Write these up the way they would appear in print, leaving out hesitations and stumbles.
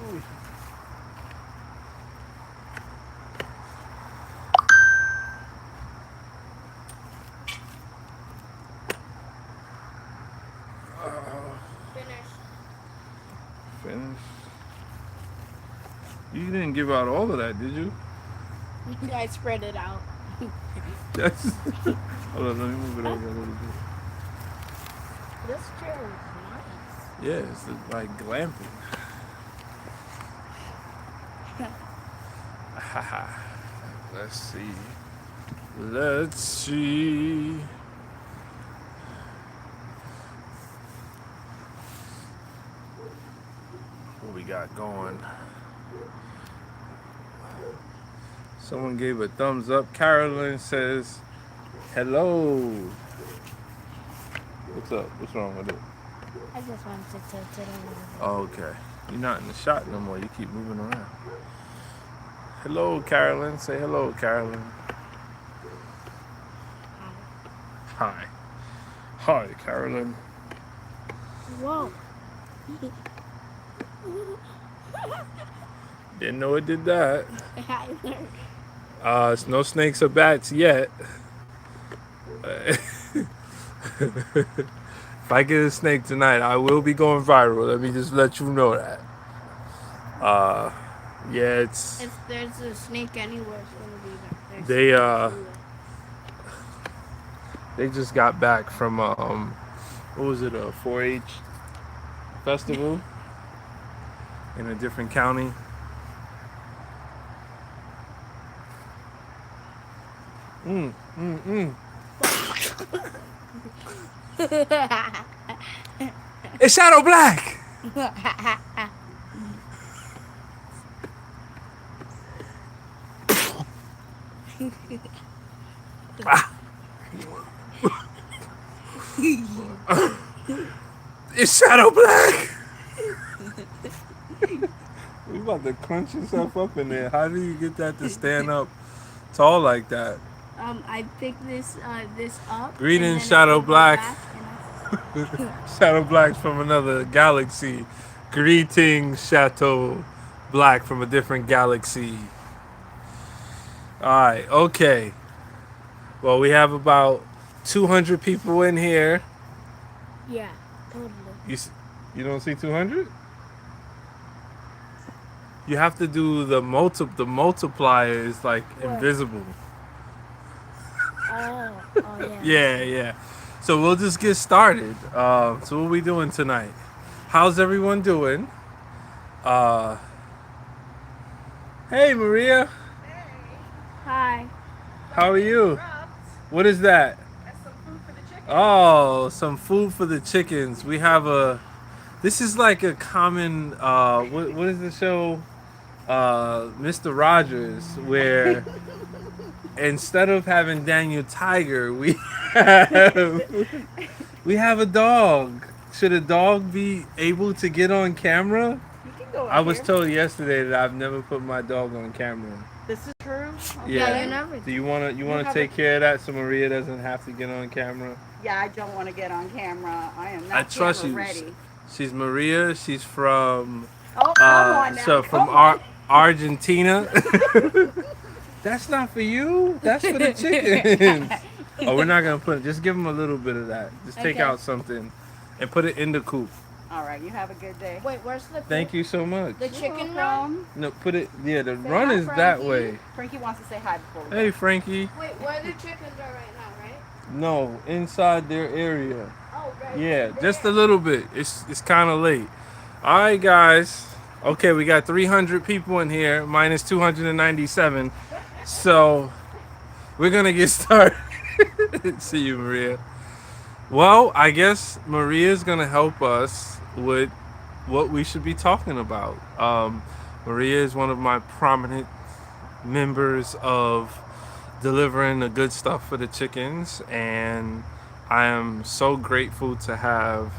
Ooh. Finish. Finish. You didn't give out all of that, did you? I spread it out. That's. Hold on, let me move it over a little bit. This chair is nice. Yeah, it's like glamping. Let's see. Let's see. What we got going? Someone gave a thumbs up. Carolyn says, hello. What's up? What's wrong with it? I just wanted to tilt it a little bit. Oh, okay. You're not in the shot no more. You keep moving around. Hello, Carolyn. Say hello, Carolyn. Hi. Hi, Carolyn. Whoa. Didn't know it did that. It's no snakes or bats yet. If I get a snake tonight, I will be going viral. Let me just let you know that. Yeah, it's If there's a snake anywhere, it's gonna be there. they just got back from what was it, a 4-H festival in a different county. It's Shadow Black. It's Shadow Black. You about to crunch yourself up in there. How do you get that to stand up tall like that? I picked this up. Greetings, Shadow Black. Shadow Black's from another galaxy. Greetings, Shadow Black from a different galaxy. Alright, okay. Well, we have about 200 people in here. Yeah, totally. You don't see 200? You have to do the multiplier is like What? invisible. Oh yeah. Yeah. So we'll just get started. So what are we doing tonight? How's everyone doing? Hey Maria, Hi. how are you? What is that? That's some food for the chicken. Oh, some food for the chickens. We have this is like a common, what is the show? Mr. Rogers, where instead of having Daniel Tiger, we have a dog. Should a dog be able to get on camera? You can go in I was here. told yesterday that I've never put my dog on camera. This is true. Okay. Yeah, you never. Do you wanna have take care of that so Maria doesn't have to get on camera? Yeah, I don't want to get on camera. I am not I trust camera you. ready. She's Maria. She's from Oh, come on now. so from Come on. Argentina. That's not for you. That's for the chickens. Oh, we're not gonna put it. Just give them a little bit of that. Just take Okay. out something and put it in the coop. All right, you have a good day. Wait, where's the? Thank you so much. The chicken run. From No, put it. Yeah, the Say run hi, is that Frankie. way. Frankie wants to say hi before we Hey, go. Frankie. Wait, where the chickens are right now, right? No, inside their area. Oh, right. Yeah, just a little bit. It's kind of late. All right, guys. Okay, we got 300 people in here, minus 297. So we're gonna get started. See you, Maria. Well, I guess Maria's gonna help us with what we should be talking about. Maria is one of my prominent members of delivering the good stuff for the chickens, and I am so grateful to have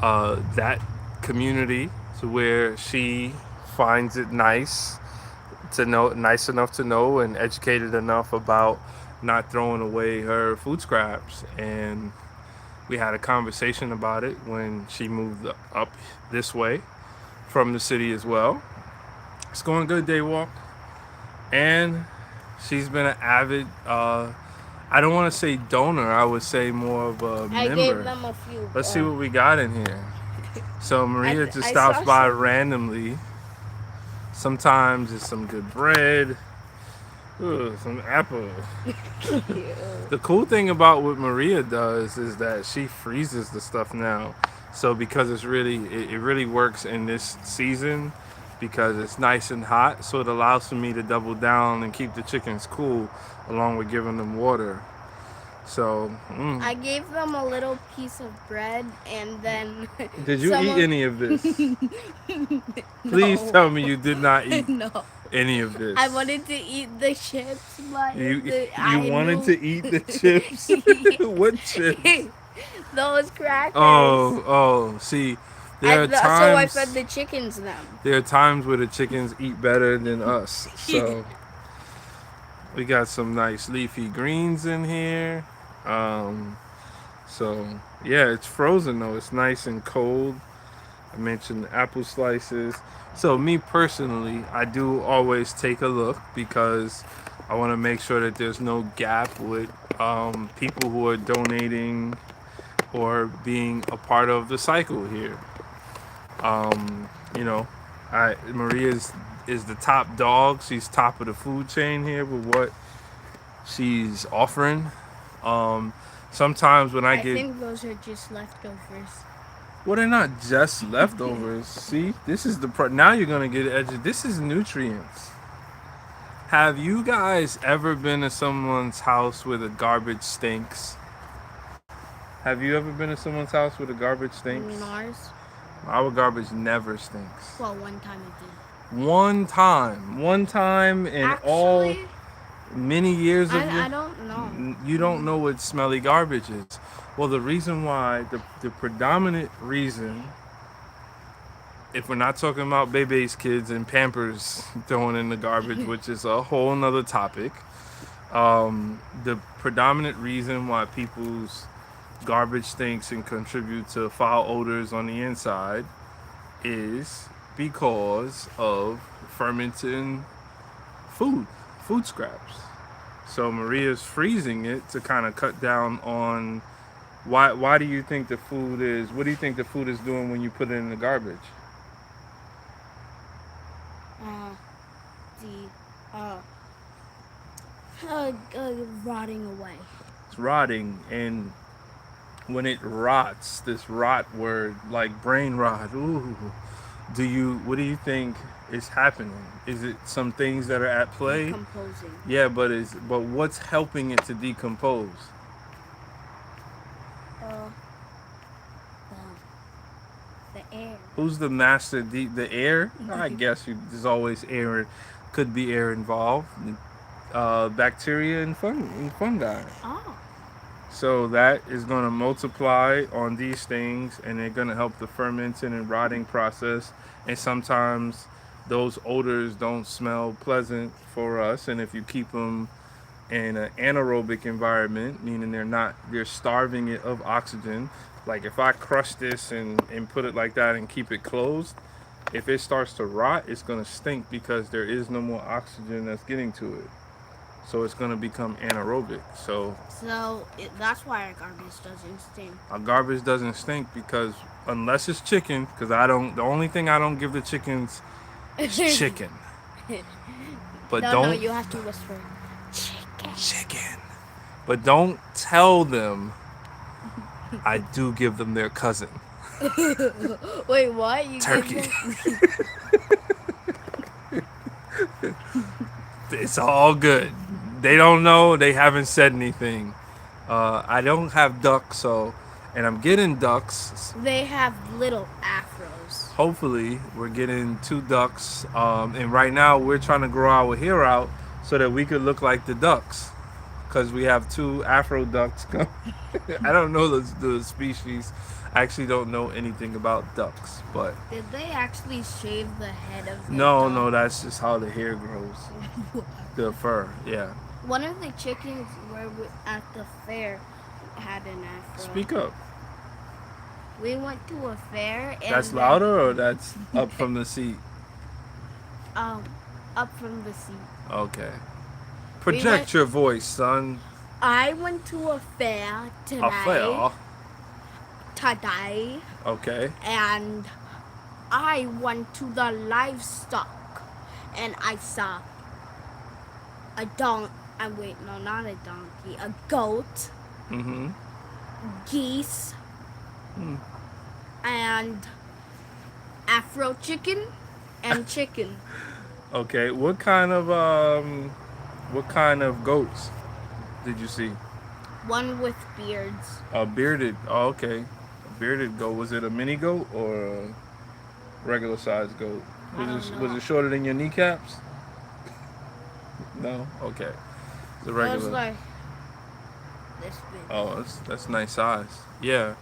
that community to where she finds it nice enough to know and educated enough about not throwing away her food scraps. And we had a conversation about it when she moved up this way from the city as well. It's going good, Daywalk. And she's been an avid, I don't want to say donor, I would say more of a I gave member. them a few. Let's see what we got in here. So Maria just I stops saw by some. randomly. Sometimes it's some good bread. Ooh, some apple. The cool thing about what Maria does is that she freezes the stuff now. So because it really works in this season because it's nice and hot. So it allows for me to double down and keep the chickens cool along with giving them water. So, I gave them a little piece of bread and then. Did you eat any of this? Please No. tell me you did not eat No. any of this. I wanted to eat the chips, but You I wanted knew. to eat the chips? What chips? Those crackers. Oh, see, there are So I times. fed the chickens them. There are times where the chickens eat better than us. So we got some nice leafy greens in here. So yeah, it's frozen though. It's nice and cold. I mentioned apple slices. So me personally, I do always take a look because I want to make sure that there's no gap with people who are donating or being a part of the cycle here. You know, Maria's is the top dog. She's top of the food chain here with what she's offering. Um, Sometimes when I I get think those are just leftovers. well, they're not just leftovers. See, this is now you're gonna get edgy. This is nutrients. Have you guys ever been to someone's house where the garbage stinks? Have you ever been to someone's house where the garbage You stinks? mean ours? Our garbage never stinks. Well, one time it did. One time in all Actually, many years of I don't know. you don't know what smelly garbage is. Well, the reason why, the predominant reason, if we're not talking about baby's kids and Pampers thrown in the garbage, which is a whole nother topic, the predominant reason why people's garbage stinks and contribute to foul odors on the inside is because of fermenting food scraps. So Maria's freezing it to kind of cut down on why do you think the food is what do you think the food is doing when you put it in the garbage? Rotting away. It's rotting, and when it rots, this rot word like brain rot, ooh, what do you think is happening? Is it some things that are at play? Decomposing. Yeah, but what's helping it to decompose? The air. Who's the master? The air? I guess there's always air. Could be air involved. Bacteria and fungi. Oh. So that is going to multiply on these things, and they're going to help the fermenting and rotting process. And sometimes those odors don't smell pleasant for us. And if you keep them in an anaerobic environment, meaning they're starving it of oxygen. Like if I crush this and put it like that and keep it closed, if it starts to rot, it's going to stink because there is no more oxygen that's getting to it. So it's going to become anaerobic. So that's why our garbage doesn't stink. our garbage doesn't stink because unless it's chicken, because the only thing I don't give the chickens is chicken. But No, you have to whisper, chicken. But don't tell them I do give them their cousin. Wait, what? You Turkey. It's all good. They don't know. They haven't said anything. I don't have ducks, and I'm getting ducks. They have little afros. Hopefully, we're getting 2 ducks. And right now, we're trying to grow our hair out so that we could look like the ducks. Because we have 2 Afro ducks. I don't know the species. I actually don't know anything about ducks, but Did they actually shave the head of the no, dog? that's just how the hair grows. The fur, yeah. One of the chickens at the fair had an afro. Speak up. We went to a fair and That's then, louder or that's up from the seat? um up from the seat. Okay. We Project went your voice, son. I went to a fair A fair. today, Okay. and I went to the livestock, and I saw a wait, no, not a donkey, a goat, Mm-hmm. geese, Mm. and Afro chicken, and chicken. Okay. What kind of goats did you see? One with beards. A bearded. Oh, okay. A bearded goat. Was it a mini goat or a regular sized goat? I don't Was know. it shorter than your kneecaps? No. Okay. It's a It was regular. like this big. Oh, that's nice size. Yeah.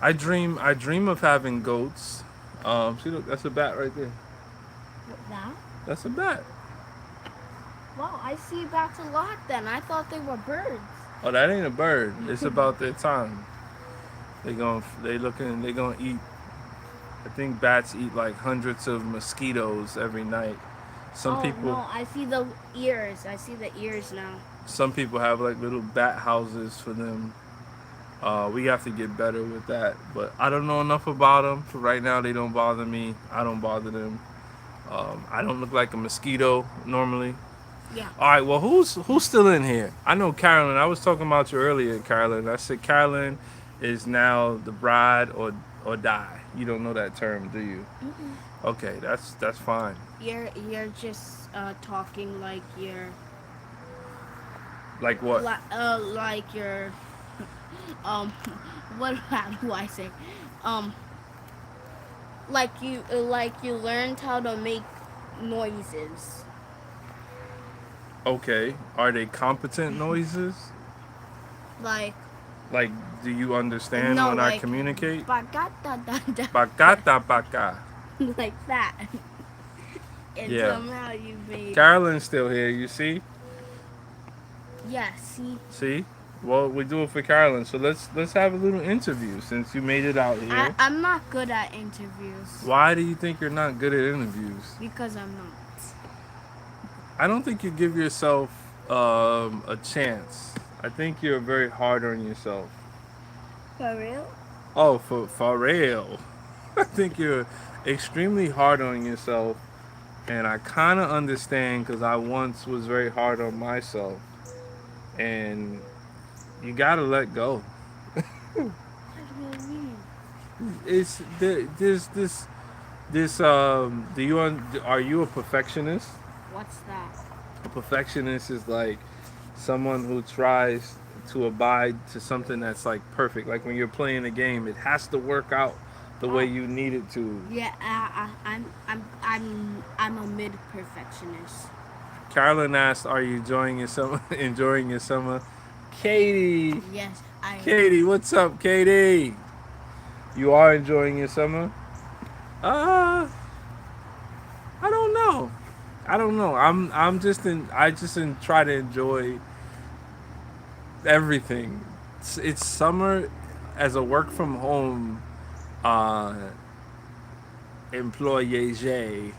I dream of having goats. See, look, that's a bat right there. That? That's a bat. Wow, I see bats a lot then. I thought they were birds. Oh, that ain't a bird. It's about their time. They gonna eat. I think bats eat like hundreds of mosquitoes every night. Some Oh people, no, I see the ears. I see the ears now. some people have like little bat houses for them. We have to get better with that, but I don't know enough about them. For right now, they don't bother me. I don't bother them. I don't look like a mosquito normally. Yeah. All right, well, who's still in here? I know Carolyn. I was talking about you earlier, Carolyn. I said Carolyn is now the bride or die. You don't know that term, do you? Mm-mm. Okay, that's fine. You're just talking like you're Like what? like you're um what how do I say um like you learned how to make noises. Okay, are they competent noises? Like Like, do you understand no, when I like communicate? ba-ga-da-da-da. Bakata baka. Like that. And Yeah. somehow you made Carolyn's still here. You see? yeah. See, See? Well, we do it for Carolyn. So let's have a little interview since you made it out here. I'm not good at interviews Why do you think you're not good at interviews? because I'm not. I don't think you give yourself a chance. I think you're very hard on yourself. For real? Oh, for real. I think you're extremely hard on yourself, and I kind of understand because I once was very hard on myself, and you gotta let go. What do you mean? There's this do you are you a perfectionist? What's that? A perfectionist is like someone who tries to abide to something that's like perfect. Like when you're playing a game, it has to work out the way you need it to. Yeah, I'm a mid perfectionist. Carolyn asked, "Are you enjoying your summer?" Enjoying your summer? Katie, Yes, I. Katie, what's up, Katie? You are enjoying your summer? I don't know. I don't know. I'm just in. I just try to enjoy everything. It's summer as a work from home uh, employee.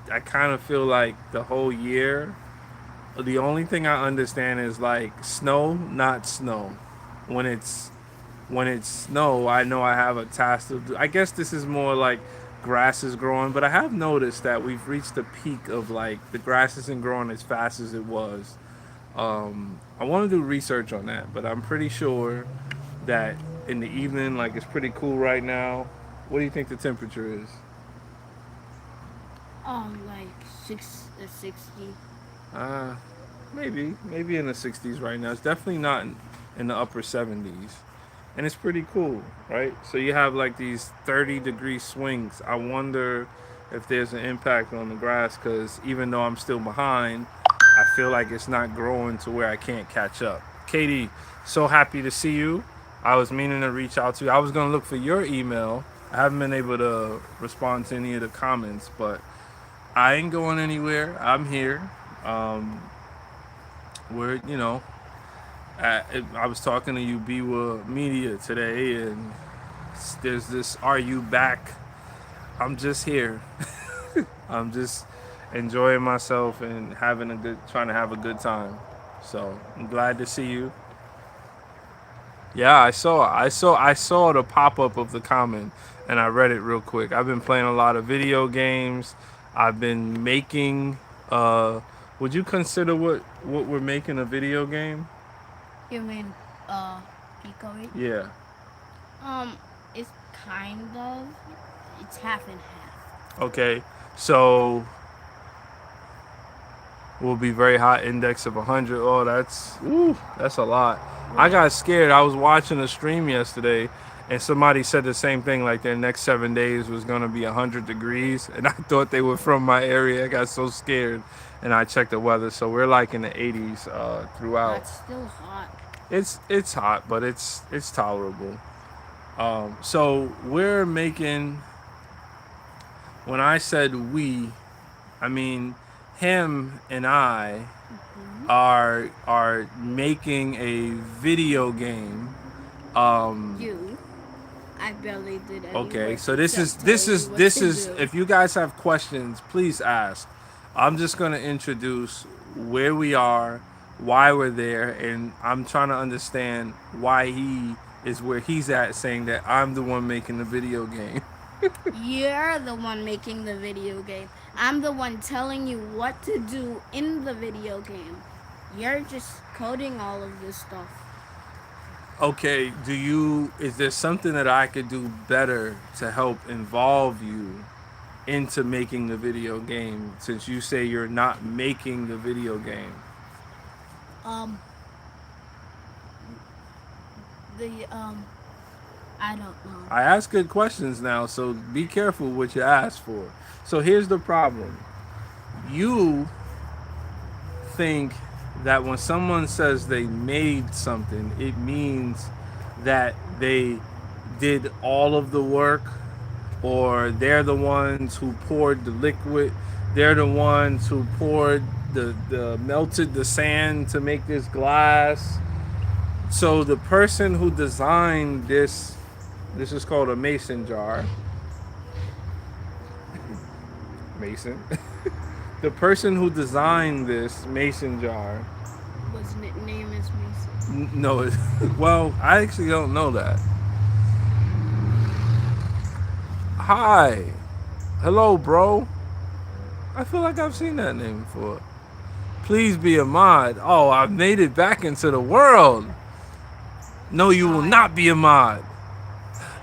I kind of feel like the whole year, the only thing I understand is like snow, not snow. When it's when it's snow, I know I have a task to do. I guess this is more like grass is growing, but I have noticed that we've reached the peak of like the grass isn't growing as fast as it was. I want to do research on that, but I'm pretty sure that in the evening, like it's pretty cool right now. What do you think the temperature is? Like 60. Uh, maybe in the 60s right now. It's definitely not in the upper 70s. And it's pretty cool, right? So you have like these 30-degree swings. I wonder if there's an impact on the grass because even though I'm still behind, I feel like it's not growing to where I can't catch up. Katie, so happy to see you. I was meaning to reach out to you. I was going to look for your email. I haven't been able to respond to any of the comments, but I ain't going anywhere. I'm here. We're, I was talking to Ubiwa Media today, and There's this "Are you back?" I'm just here. I'm just enjoying myself and trying to have a good time. So I'm glad to see you. Yeah, I saw the pop up of the comment, and I read it real quick. I've been playing a lot of video games. I've been making. Uh, would you consider what we're making a video game? You mean, Pico? Yeah. Um, it's kind of, it's half and half. Okay. So will be very high index of 100. Oh, that's a lot. I got scared. I was watching a stream yesterday, and somebody said the same thing. Like their next 7 days was gonna be 100 degrees, and I thought they were from my area. I got so scared, and I checked the weather. So we're like in the 80s throughout. That's still hot. It's hot, but it's tolerable. So we're making. When I said we, I mean him and I are making a video game. You, I barely did any Okay, work so this except this tell you what is to do. if you guys have questions, please ask. I'm just gonna introduce where we are, why we're there, and I'm trying to understand why he is where he's at, saying that I'm the one making the video game. You're the one making the video game. I'm the one telling you what to do in the video game. You're just coding all of this stuff. Okay, is there something that I could do better to help involve you into making the video game since you say you're not making the video game? Um, the I don't know. I ask good questions now, so be careful what you ask for. So here's the problem. You think that when someone says they made something, it means that they did all of the work, or they're the ones who poured the liquid, they're the ones who poured the melted the sand to make this glass. So the person who designed this is called a mason jar. Mason. The person who designed this mason jar. Was name is Mason. No, well, I actually don't know that. Hi. Hello, bro. I feel like I've seen that name before. Please be a mod. Oh, I've made it back into the world. No, you will not be a mod.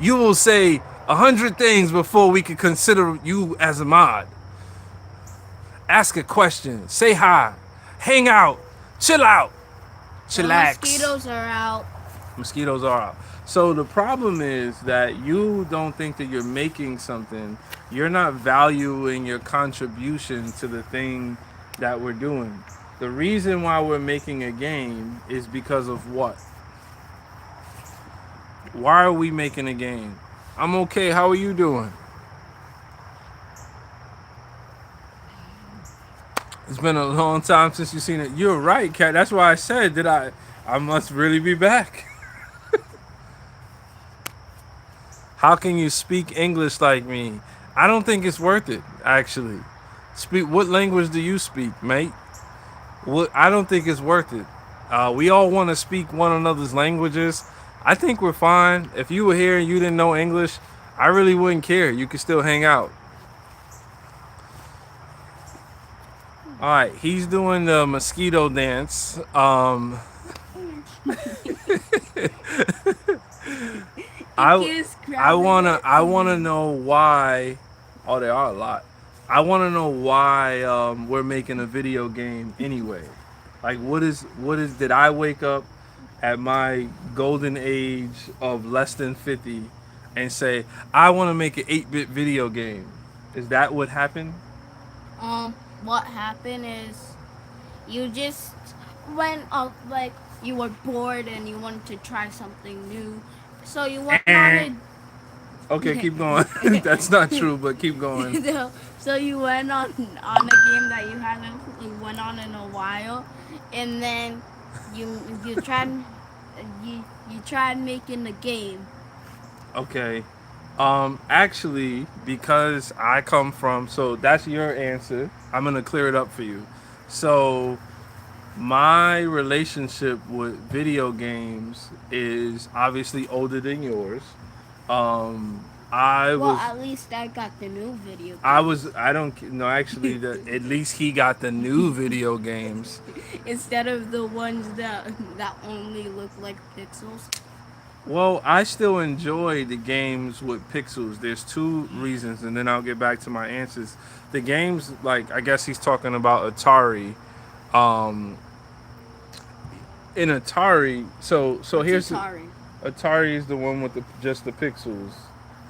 You will say 100 things before we could consider you as a mod. Ask a question. Say hi. Hang out. Chill out. Chillax. The mosquitoes are out. Mosquitoes are out. So the problem is that you don't think that you're making something. You're not valuing your contribution to the thing that we're doing. The reason why we're making a game is because of what? Why are we making a game? I'm okay. How are you doing? It's been a long time since you've seen it. You're right, Kat. That's why I said that I must really be back. How can you speak English like me? I don't think it's worth it, actually. What language do you speak, mate? I don't think it's worth it. We all want to speak one another's languages. I think we're fine. If you were here and you didn't know English, I really wouldn't care. You could still hang out. All right, he's doing the mosquito dance. I wanna know why. Oh, there are a lot. I wanna know why we're making a video game anyway. Like, what is? Did I wake up at my golden age of less than 50 and say I want to make an 8-bit video game? Is that what happened? What happened is you just went up, like you were bored and you wanted to try something new, so you went on it. Okay, keep going. That's not true, but keep going. So you went on a game that you went on in a while, and then you tried you tried making the game, Okay. Actually, because I come from, so that's your answer. I'm gonna clear it up for you. So my relationship with video games is obviously older than yours. Um, I Well, was, at least I got the new video I don't know. Actually, at least he got the new video games. instead of the ones that only look like pixels. Well, I still enjoy the games with pixels. There's two reasons, and then I'll get back to my answers. The games, like I guess he's talking about Atari. Um, in Atari, so What's here's Atari? Atari is the one with just the pixels.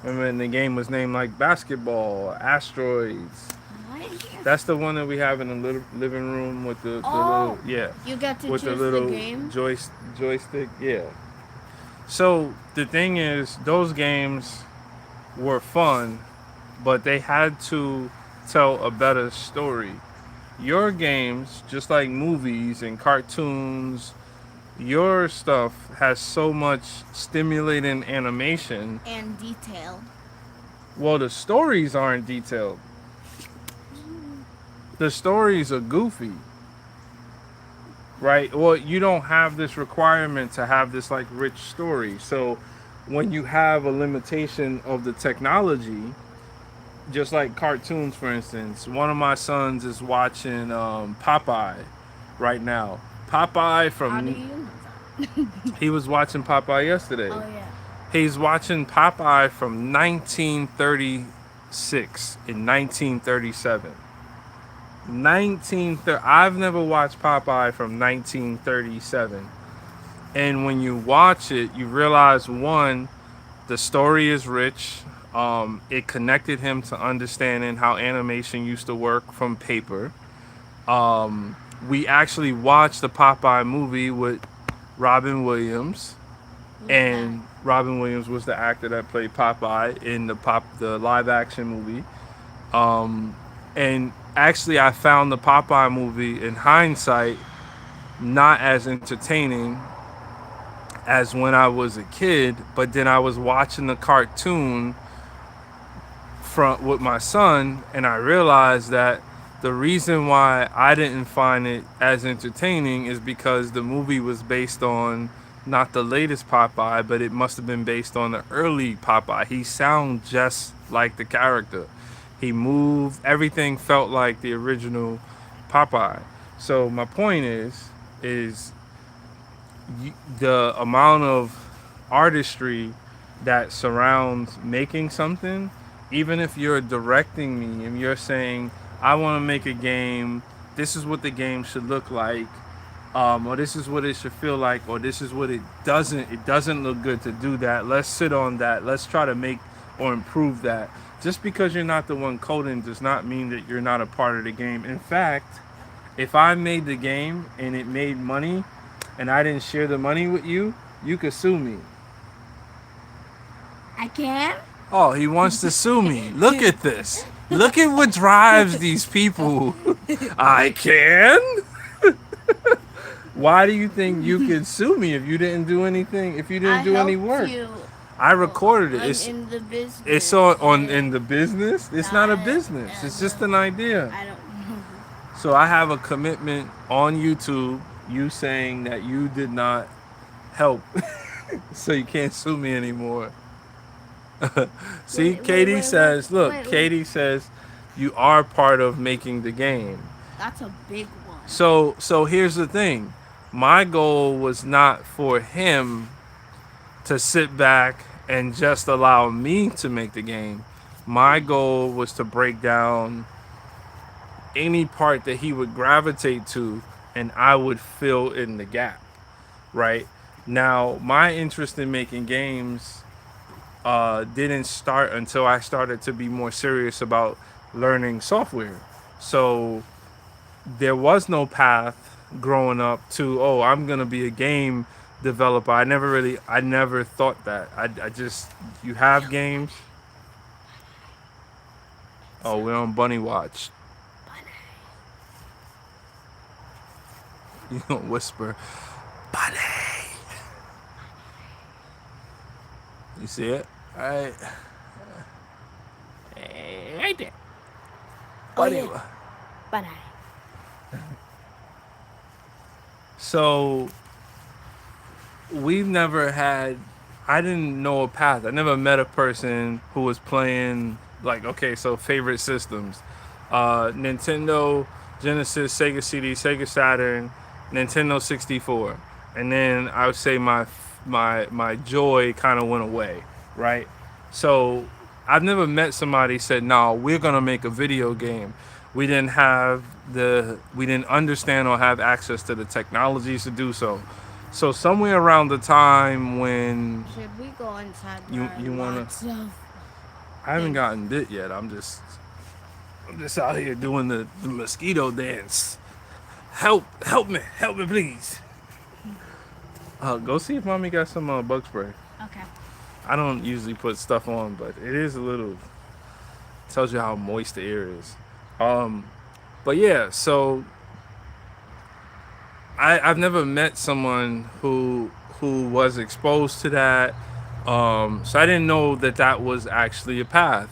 Remember, and the game was named like basketball, asteroids. What? That's the one that we have in the little living room with the Oh, little, yeah, you get to with the choose the little game. joystick, yeah. So the thing is, those games were fun, but they had to tell a better story. Your games, just like movies and cartoons, your stuff has so much stimulating animation. And detail. Well, the stories aren't detailed. The stories are goofy, right? Well, you don't have this requirement to have this like rich story. So when you have a limitation of the technology, just like cartoons, for instance, one of my sons is watching Popeye right now. Popeye How do from you know that? he was watching Popeye yesterday. Oh yeah. He's watching Popeye from 1936 and 1937. 1930. I've never watched Popeye from 1937. And when you watch it, you realize one, the story is rich. It connected him to understanding how animation used to work from paper. We actually watched the Popeye movie with Robin Williams, and Robin Williams was the actor that played Popeye in the live action movie. And actually, I found the Popeye movie in hindsight not as entertaining as when I was a kid, but then I was watching the cartoon from with my son, and I realized that the reason why I didn't find it as entertaining is because the movie was based on not the latest Popeye, but it must have been based on the early Popeye. He sounded just like the character. He moved, everything felt like the original Popeye. So my point is the amount of artistry that surrounds making something, even if you're directing me and you're saying, I want to make a game, this is what the game should look like, or this is what it should feel like, or this is what it doesn't look good to do that. Let's sit on that. Let's try to make or improve that. Just because you're not the one coding does not mean that you're not a part of the game. In fact, if I made the game and it made money and I didn't share the money with you, you could sue me. I can. Oh, he wants to sue me. Look at this. Look at what drives these people. I can? Why do you think you could sue me if you didn't do anything? If you didn't do any work? I recorded it. It's in the business. it's on in the business. It's not a business. It's just an idea. I don't know. So I have a commitment on YouTube. You saying that you did not help, so you can't sue me anymore. See, Katie says, look, Katie says you are part of making the game. That's a big one. So here's the thing. My goal was not for him to sit back and just allow me to make the game. My goal was to break down any part that he would gravitate to and I would fill in the gap, right? Now, my interest in making games didn't start until I started to be more serious about learning software. So there was no path growing up to, oh, I'm gonna be a game developer. I never thought that. I just, you have games. Oh, we're on Bunny Watch. You don't whisper, Bunny. You see it? Alright. Right there. Oh Buddy. yeah, but I. So we've never had I didn't know a path. I never met a person who was playing like okay, so favorite systems. Nintendo, Genesis, Sega CD, Sega Saturn, Nintendo 64. And then I would say my joy kind of went away, right? So I've never met somebody said, "No, we're gonna make a video game." We didn't understand or have access to the technologies to do so. So somewhere around the time when Should we go inside? you wanna, Lots of I haven't things. gotten bit yet. I'm just out here doing the mosquito dance. Help me, please. Go see if mommy got some bug spray. Okay. I don't usually put stuff on, but it is a little. Tells you how moist the air is. Um, but yeah, so I've never met someone who was exposed to that. So I didn't know that that was actually a path.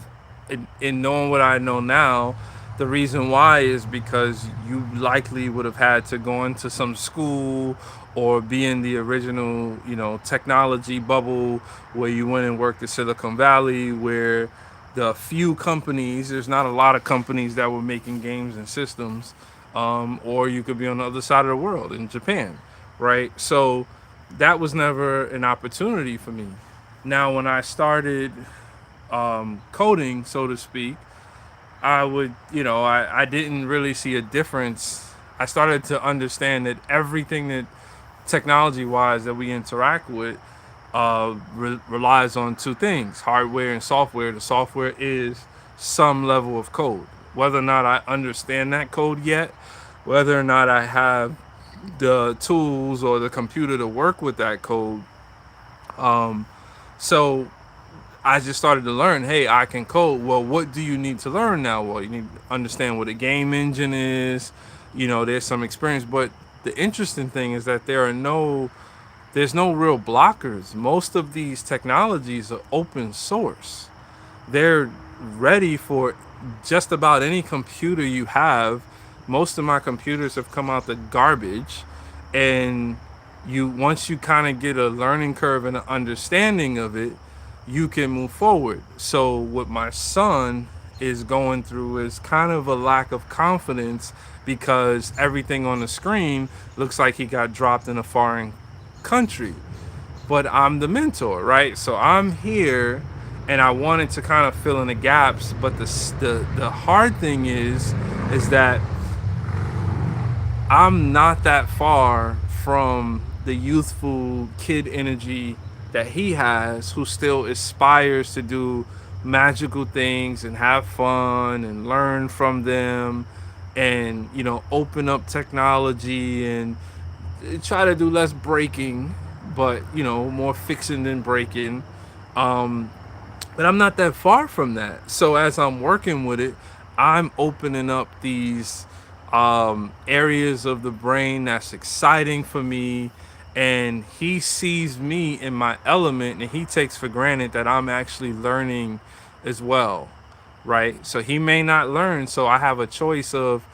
In knowing what I know now, the reason why is because you likely would have had to go into some school or be in the original, technology bubble where you went and worked at Silicon Valley, where the few companies, there's not a lot of companies that were making games and systems, or you could be on the other side of the world in Japan, right? So that was never an opportunity for me. Now, when I started coding, so to speak, I would, I didn't really see a difference. I started to understand that everything that technology wise that we interact with relies on two things: hardware and software. The software is some level of code. Whether or not I understand that code yet, whether or not I have the tools or the computer to work with that code. So I just started to learn, hey, I can code. Well, what do you need to learn now? Well, you need to understand what a game engine is. There's some experience. But the interesting thing is that there's no real blockers. Most of these technologies are open source. They're ready for just about any computer you have. Most of my computers have come out the garbage, and once you kind of get a learning curve and an understanding of it, you can move forward. So what my son is going through is kind of a lack of confidence because everything on the screen looks like he got dropped in a foreign country. But I'm the mentor, right? So I'm here and I wanted to kind of fill in the gaps, but the hard thing is that I'm not that far from the youthful kid energy that he has, who still aspires to do magical things and have fun and learn from them, and open up technology and try to do less breaking, but more fixing than breaking. But I'm not that far from that. So as I'm working with it, I'm opening up these areas of the brain that's exciting for me. And he sees me in my element and he takes for granted that I'm actually learning as well. Right. So he may not learn. So I have a choice of,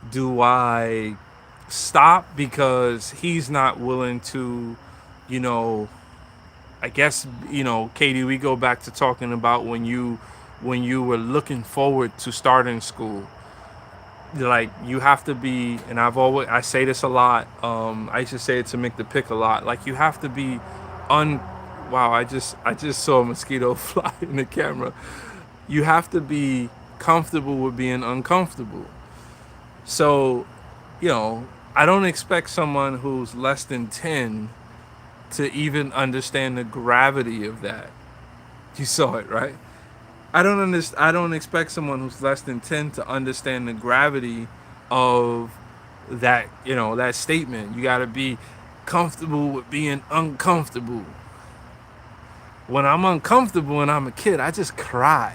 do I stop because he's not willing to, you know, I guess, Katie, we go back to talking about when you were looking forward to starting school. Like, you have to be, and I say this a lot. I used to say it to Mick the Pick a lot. Like, you have to be un wow, I just saw a mosquito fly in the camera. You have to be comfortable with being uncomfortable. So, I don't expect someone who's less than 10 to even understand the gravity of that. You saw it, right? I don't expect someone who's less than 10 to understand the gravity of that statement. You got to be comfortable with being uncomfortable. When I'm uncomfortable and I'm a kid, I just cry.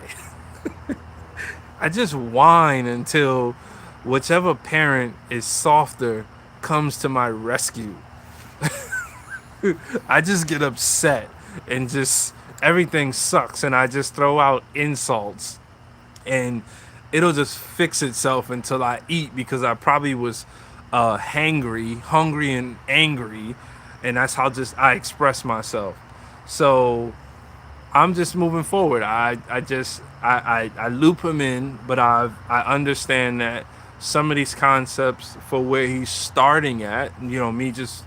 I just whine until whichever parent is softer comes to my rescue. I just get upset and everything sucks, and I just throw out insults, and it'll just fix itself until I eat because I probably was hungry and angry, and that's how just I express myself. So I'm just moving forward. I loop him in, but I understand that some of these concepts for where he's starting at, me just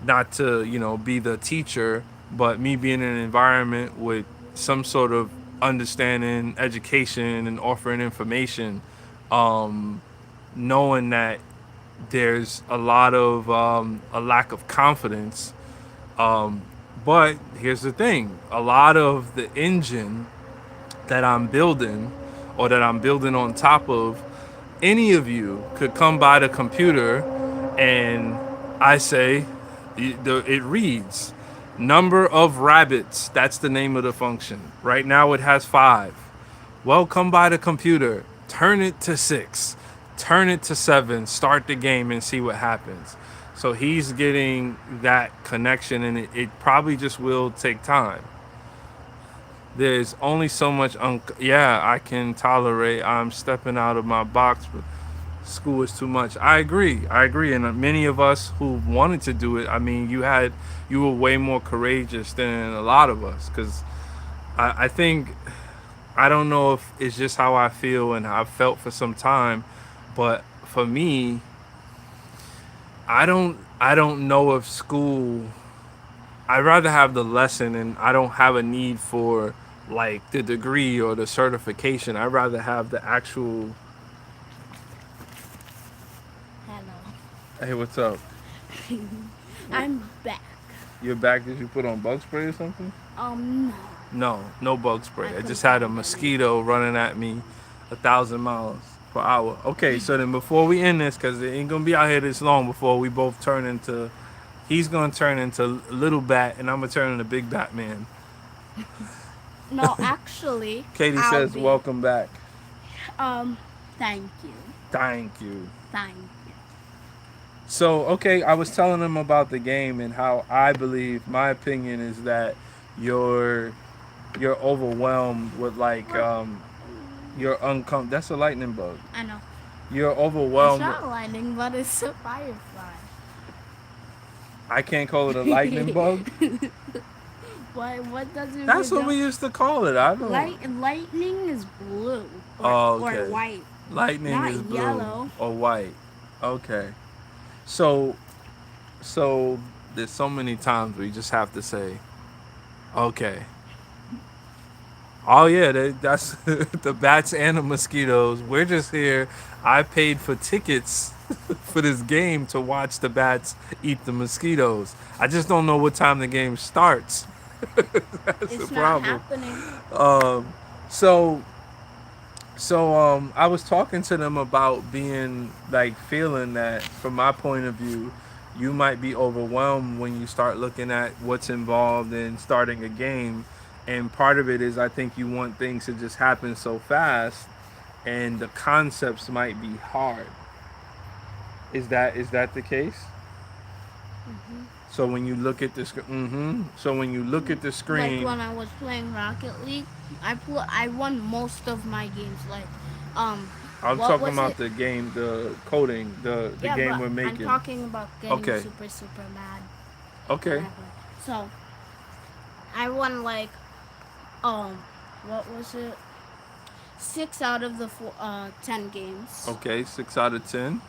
not to, be the teacher, but me being in an environment with some sort of understanding, education, and offering information, knowing that there's a lot of a lack of confidence. But here's the thing: a lot of the engine that I'm building, or that I'm building on top of, any of you could come by the computer, and I say, it reads number of rabbits. That's the name of the function. Right now it has 5. Well, come by the computer, turn it to 6, turn it to 7, start the game and see what happens. So he's getting that connection, and it probably just will take time. There's only so much, yeah, I can tolerate. I'm stepping out of my box, but school is too much. I agree. And many of us who wanted to do it, I mean, you were way more courageous than a lot of us. Because I think, I don't know if it's just how I feel and I've felt for some time, but for me, I don't know if school, I'd rather have the lesson, and I don't have a need for like the degree or the certification. I'd rather have the actual. Hello. Hey, what's up? I'm back. You're back? Did you put on bug spray or something? No. No bug spray. I couldn't just had a find any. mosquito running at me 1,000 miles per hour. Okay, so then before we end this, because it ain't gonna be out here this long before we both turn into. He's gonna turn into Little Bat, and I'm gonna turn into Big Batman. No, actually. Katie I'll says, be- "Welcome back." Thank you. Thank you. Thank you. So, okay, I was telling them about the game and how I believe, my opinion is that you're you're overwhelmed with like you're uncomfortable. That's a lightning bug. I know. You're It's overwhelmed. not lightning, but it's a firefly. I can't call it a lightning bug. What does it? That's what we used to call it. I don't. Lightning is blue. Oh, okay. Or white. Lightning Not is blue yellow. or white. Okay. So so there's so many times we just have to say, okay. Oh yeah, that's the bats and the mosquitoes. We're just here. I paid for tickets for this game to watch the bats eat the mosquitoes. I just don't know what time the game starts. That's It's the not problem. happening. So I was talking to them about being like feeling that from my point of view, you might be overwhelmed when you start looking at what's involved in starting a game, and part of it is I think you want things to just happen so fast, and the concepts might be hard. Is that the case? So when you look at the so when you look at the Like screen, when I was playing Rocket League, I won most of my games. Like, I'm what talking was about it? the game, the coding, the Yeah, game but we're I'm making. talking about getting Okay. super mad. Okay. Whatever. So I won like, what was it? 6 out of the 10 games. Okay, 6 out of 10.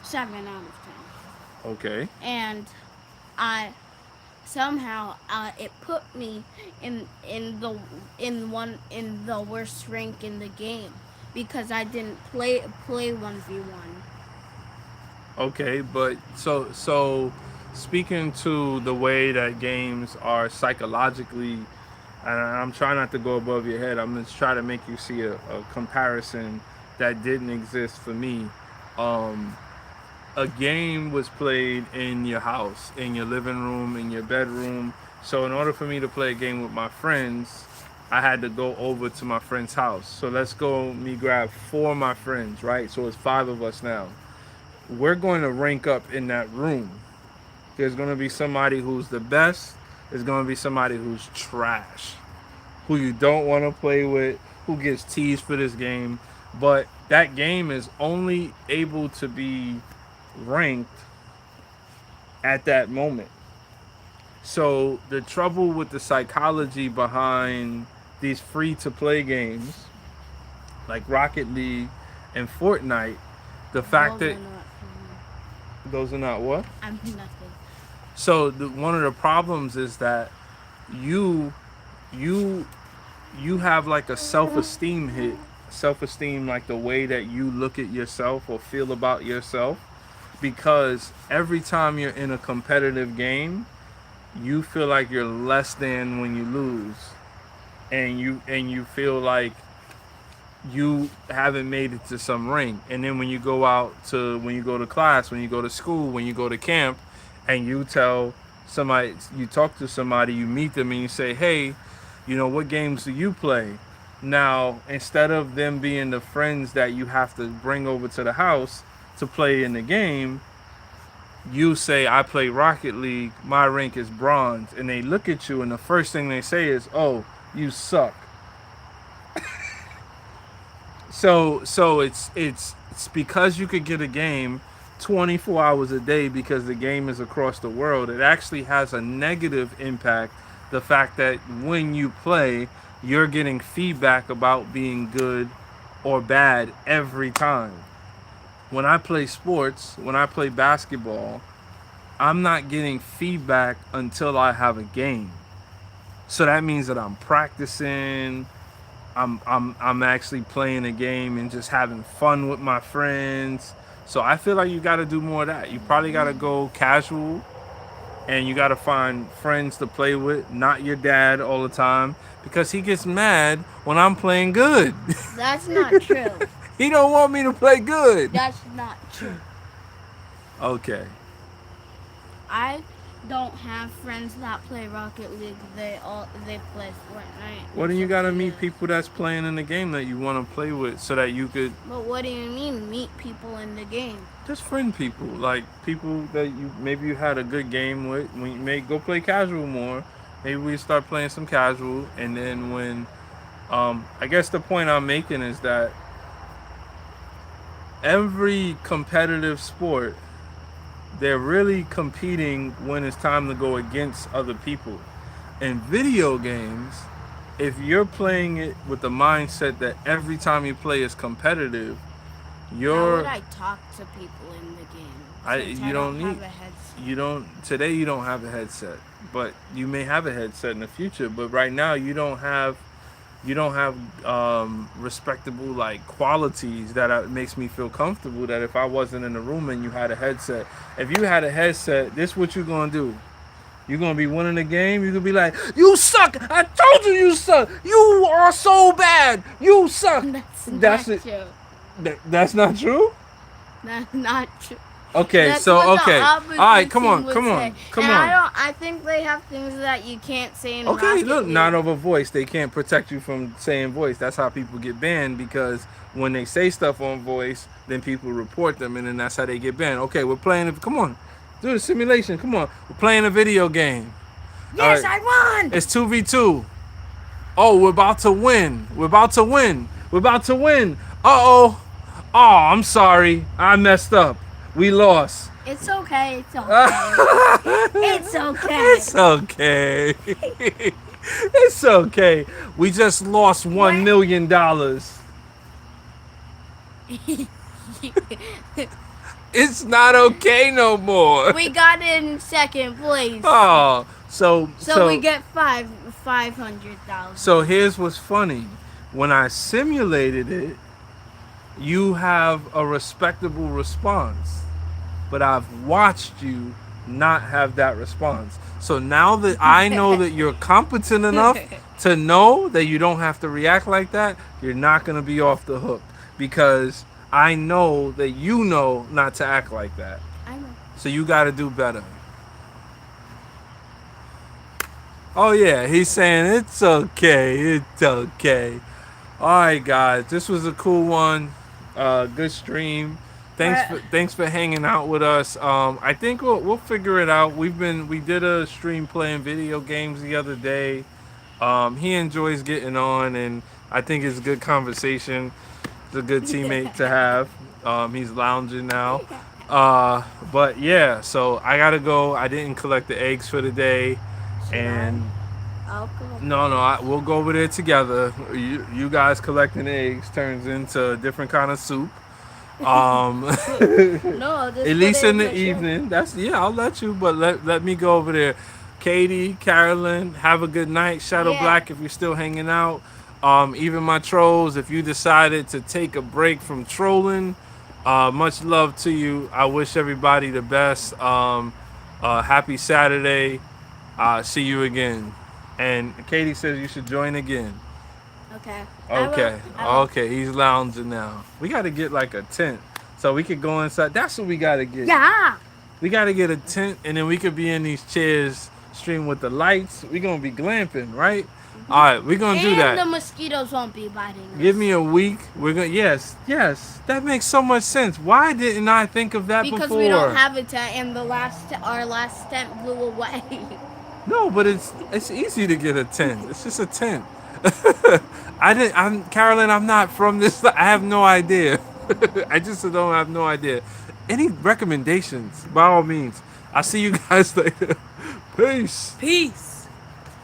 7 out of 10. Okay. And I somehow it put me in the worst rank in the game because I didn't play 1v1. Okay, but so speaking to the way that games are psychologically, and I'm trying not to go above your head. I'm just trying to make you see a comparison that didn't exist for me. Um, a game was played in your house, in your living room, in your bedroom. So in order for me to play a game with my friends, I had to go over to my friend's house. So let's go me grab 4 of my friends, right? So it's 5 of us now. We're going to rank up in that room. There's going to be somebody who's the best, is going to be somebody who's trash, who you don't want to play with, who gets teased for this game. But that game is only able to be ranked at that moment. So the trouble with the psychology behind these free to play games like Rocket League and Fortnite, the fact Those that are not for those are not what? me. I'm nothing. So one of the problems is that you you you have like a self-esteem hit. Self-esteem, like the way that you look at yourself or feel about yourself, because every time you're in a competitive game, you feel like you're less than when you lose, and you feel like you haven't made it to some ring. And then when you go to class, when you go to school, when you go to camp, and you tell somebody, you talk to somebody, you meet them, and you say, hey, what games do you play? Now, instead of them being the friends that you have to bring over to the house to play in the game, you say, I play Rocket League, my rank is bronze. And they look at you, and the first thing they say is, oh, you suck. So it's because you could get a game 24 hours a day because the game is across the world. It actually has a negative impact. The fact that when you play, you're getting feedback about being good or bad every time. When I play sports, when I play basketball, I'm not getting feedback until I have a game. So that means that I'm practicing, I'm actually playing a game and just having fun with my friends. So I feel like you got to do more of that. You probably got to go casual, and you got to find friends to play with, not your dad all the time, because he gets mad when I'm playing good. That's not true. He don't want me to play good. That's not true. Okay. I don't have friends that play Rocket League. They play Fortnite. Well, then you It's got to up meet you. people that's playing in the game that you want to play with, so that you could But what do you mean meet people in the game? just friend people, like people that you had a good game with. When you may go play casual more, maybe we start playing some casual, and then when I guess the point I'm making is that every competitive sport, they're really competing when it's time to go against other people. In video games, if you're playing it with the mindset that every time you play is competitive, How you're would I talk to people in the game? Since you I don't have need a headset. you don't have a headset, but you may have a headset in the future. But right now you don't have respectable like qualities that makes me feel comfortable that if I wasn't in the room and you had a headset, if you had a headset, this what you gonna do. You're gonna be winning the game. You're gonna be like, you suck. I told you you suck. You are so bad. You suck. That's That's not it. true. That's not true. That's not true. Okay, That's so what okay. the All opposite right, come team on, would come say. on, come And on. I think they have things that you can't say in Okay, Rocket look, League. not over voice. They can't protect you from saying voice. That's how people get banned, because when they say stuff on voice, then people report them, and then that's how they get banned. Okay, we're playing. Come on, do the simulation. Come on, we're playing a video game. Yes, All right. I won. It's 2v2. Oh, we're about to win. We're about to win. We're about to win. Uh-oh. Oh, I'm sorry. I messed up. We lost. It's okay. It's okay. It's okay. It's okay. It's okay. We just lost $1 million. It's not okay no more. We got in second place. Oh, So we get 500,000. So here's what's funny. When I simulated it, you have a respectable response. But I've watched you not have that response. So now that I know that you're competent enough to know that you don't have to react like that, you're not going to be off the hook. Because I know that you know not to act like that. I know. So you got to do better. Oh yeah, he's saying it's okay, it's okay. All right, guys, this was a cool one. Good stream. thanks for hanging out with us. I think we'll figure it out. We did a stream playing video games the other day. He enjoys getting on, and I think it's a good conversation. It's a good teammate to have. He's lounging now. But yeah, so I gotta go. I didn't collect the eggs for the day, and I'll collect. no, we'll go over there together. You guys collecting eggs turns into a different kind of soup. Um, No, I'll just at put least it in the show. evening. I'll let you, but let me go over there. Katie, Carolyn, have a good night. Shadow Yeah. Black, if you're still hanging out. Even my trolls, if you decided to take a break from trolling, much love to you. I wish everybody the best. Happy Saturday. See you again. And Katie says you should join again. Okay. Okay. I will. Okay. He's lounging now. We got to get like a tent so we could go inside. That's what we got to get. Yeah. We got to get a tent and then we could be in these chairs, stream with the lights. We're going to be glamping, right? All right. We're going to do And that. the mosquitoes won't be biting us. Give me a week. We're going to, yes. That makes so much sense. Why didn't I think of that because before? we don't have a tent, and our last tent blew away. No, but it's easy to get a tent. It's just a tent. Carolyn, I'm not from this. I have no idea. I just don't have no idea. Any recommendations? By all means. I'll see you guys later. Peace. Peace.